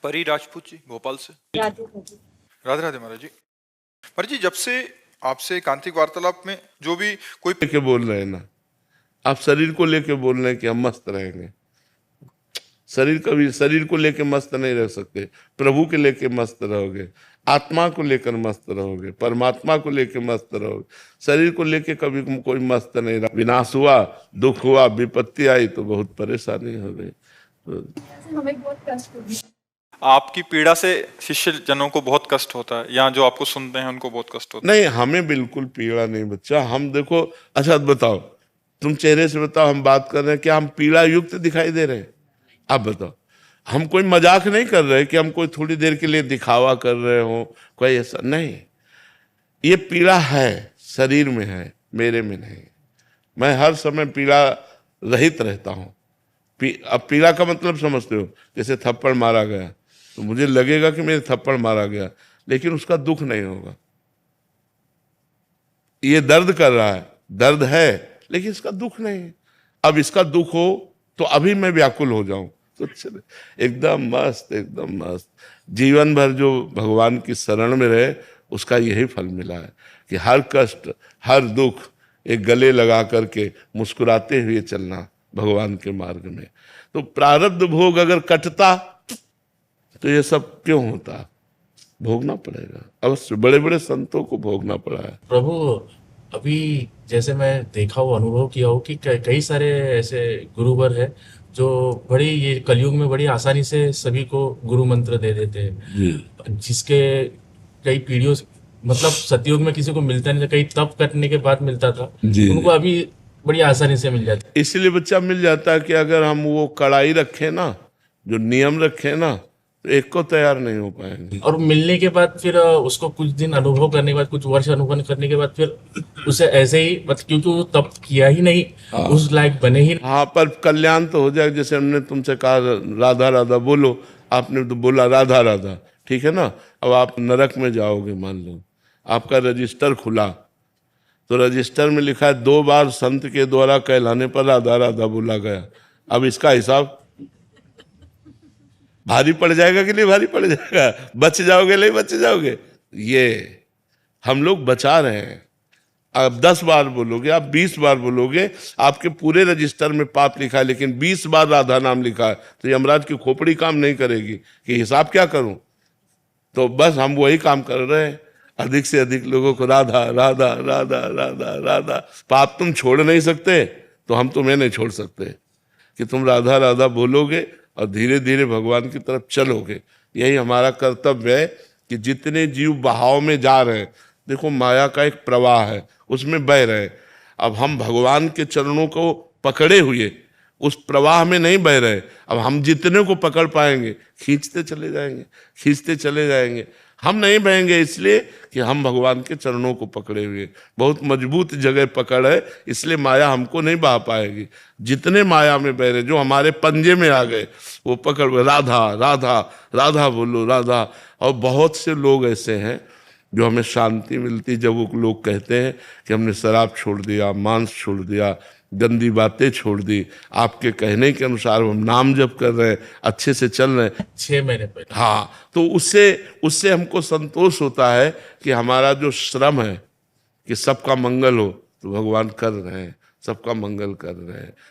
परी राजपूत जी भोपाल से। राधे राधे। राधे राधे महाराज जी। महाराज जी, जब से आपसे एकांतिक वार्तालाप में जो भी कोई लेके बोल रहे हैं ना, आप शरीर को लेके बोल रहे हैं कि हम मस्त रहेंगे। शरीर कभी शरीर को लेके मस्त नहीं रह सकते, प्रभु के लेके मस्त रहोगे, आत्मा को लेकर मस्त रहोगे, परमात्मा को लेके मस्त रहोगे। शरीर को लेके कभी कोई मस्त नहीं रहा। विनाश हुआ, दुख हुआ, विपत्ति आई तो बहुत परेशानी हो गई। तो हमें बहुत कष्ट होगी। आपकी पीड़ा से शिष्य जनों को बहुत कष्ट होता है, या जो आपको सुनते हैं उनको बहुत कष्ट होता नहीं, हमें बिल्कुल पीड़ा नहीं बच्चा। हम देखो, अच्छा बताओ, तुम चेहरे से बताओ, हम बात कर रहे हैं, क्या हम पीड़ा युक्त दिखाई दे रहे हैं? आप बताओ। हम कोई मजाक नहीं कर रहे कि हम कोई थोड़ी देर के लिए दिखावा कर रहे हो, कोई ऐसा नहीं। ये पीड़ा है, शरीर में है, मेरे में नहीं। मैं हर समय पीड़ा रहित रहता हूँ। अब पीड़ा का मतलब समझते हो? जैसे थप्पड़ मारा गया तो मुझे लगेगा कि मेरे थप्पड़ मारा गया, लेकिन उसका दुख नहीं होगा। ये दर्द कर रहा है, दर्द है, लेकिन इसका दुख नहीं है। अब इसका दुख हो तो अभी मैं व्याकुल हो जाऊं तो चले, एकदम मस्त, एकदम मस्त। जीवन भर जो भगवान की शरण में रहे उसका यही फल मिला है कि हर कष्ट, हर दुख एक गले लगा करके मुस्कुराते हुए चलना भगवान के मार्ग में। तो प्रारब्ध भोग अगर कटता तो ये सब क्यों होता? भोगना पड़ेगा अवश्य। बड़े बड़े संतों को भोगना पड़ा है। प्रभु, अभी जैसे मैं देखा हूँ, अनुभव किया हूँ कि कई सारे ऐसे गुरुवर हैं जो बड़ी, ये कलयुग में बड़ी आसानी से सभी को गुरु मंत्र दे देते हैं, जिसके कई पीढ़ियों मतलब सतयुग में किसी को मिलता नहीं था, कई तप करने के बाद मिलता था, उनको अभी बड़ी आसानी से मिल जाता है। इसलिए बच्चा मिल जाता है कि अगर हम वो कड़ाई रखें ना, जो नियम रखें ना, तो एक को तैयार नहीं हो पाएंगे। और मिलने के बाद फिर उसको कुछ दिन अनुभव करने के बाद, कुछ वर्ष अनुभव करने के बाद फिर उसे ऐसे ही क्योंकि वो तप किया ही नहीं, उस लायक बने ही नहीं। हाँ, पर कल्याण तो हो जाए। जैसे हमने तुमसे कहा राधा राधा बोलो, आपने तो बोला राधा राधा, ठीक है ना। अब आप नरक में जाओगे, मान लो आपका रजिस्टर खुला, तो रजिस्टर में लिखा है 2 बार संत के द्वारा कहलाने पर राधा राधा बोला गया। अब इसका हिसाब भारी पड़ जाएगा कि नहीं भारी पड़ जाएगा? बच जाओगे नहीं बच जाओगे? ये हम लोग बचा रहे हैं। आप 10 बार बोलोगे, आप 20 बार बोलोगे, आपके पूरे रजिस्टर में पाप लिखा है, लेकिन 20 बार राधा नाम लिखा है, तो यमराज की खोपड़ी काम नहीं करेगी कि हिसाब क्या करूं। तो बस हम वही काम कर रहे हैं, अधिक से अधिक लोगों को राधा राधा राधा राधा राधा। पाप तुम छोड़ नहीं सकते तो हम तुम्हें नहीं छोड़ सकते कि तुम राधा राधा बोलोगे और धीरे धीरे भगवान की तरफ चलोगे। यही हमारा कर्तव्य है कि जितने जीव बहाव में जा रहे हैं, देखो माया का एक प्रवाह है, उसमें बह रहे हैं। अब हम भगवान के चरणों को पकड़े हुए उस प्रवाह में नहीं बह रहे। अब हम जितने को पकड़ पाएंगे खींचते चले जाएंगे, खींचते चले जाएंगे। हम नहीं बहेंगे इसलिए कि हम भगवान के चरणों को पकड़े हुए, बहुत मजबूत जगह पकड़ है, इसलिए माया हमको नहीं बहा पाएगी। जितने माया में बह रहे, जो हमारे पंजे में आ गए, वो पकड़ राधा राधा राधा बोलो राधा। और बहुत से लोग ऐसे हैं जो हमें शांति मिलती जब वो लोग कहते हैं कि हमने शराब छोड़ दिया, मांस छोड़ दिया, गंदी बातें छोड़ दी, आपके कहने के अनुसार हम नाम जप कर रहे हैं, अच्छे से चल रहे हैं। 6 महीने पहले। हाँ, तो उससे हमको संतोष होता है कि हमारा जो श्रम है कि सबका मंगल हो, तो भगवान कर रहे हैं, सबका मंगल कर रहे हैं।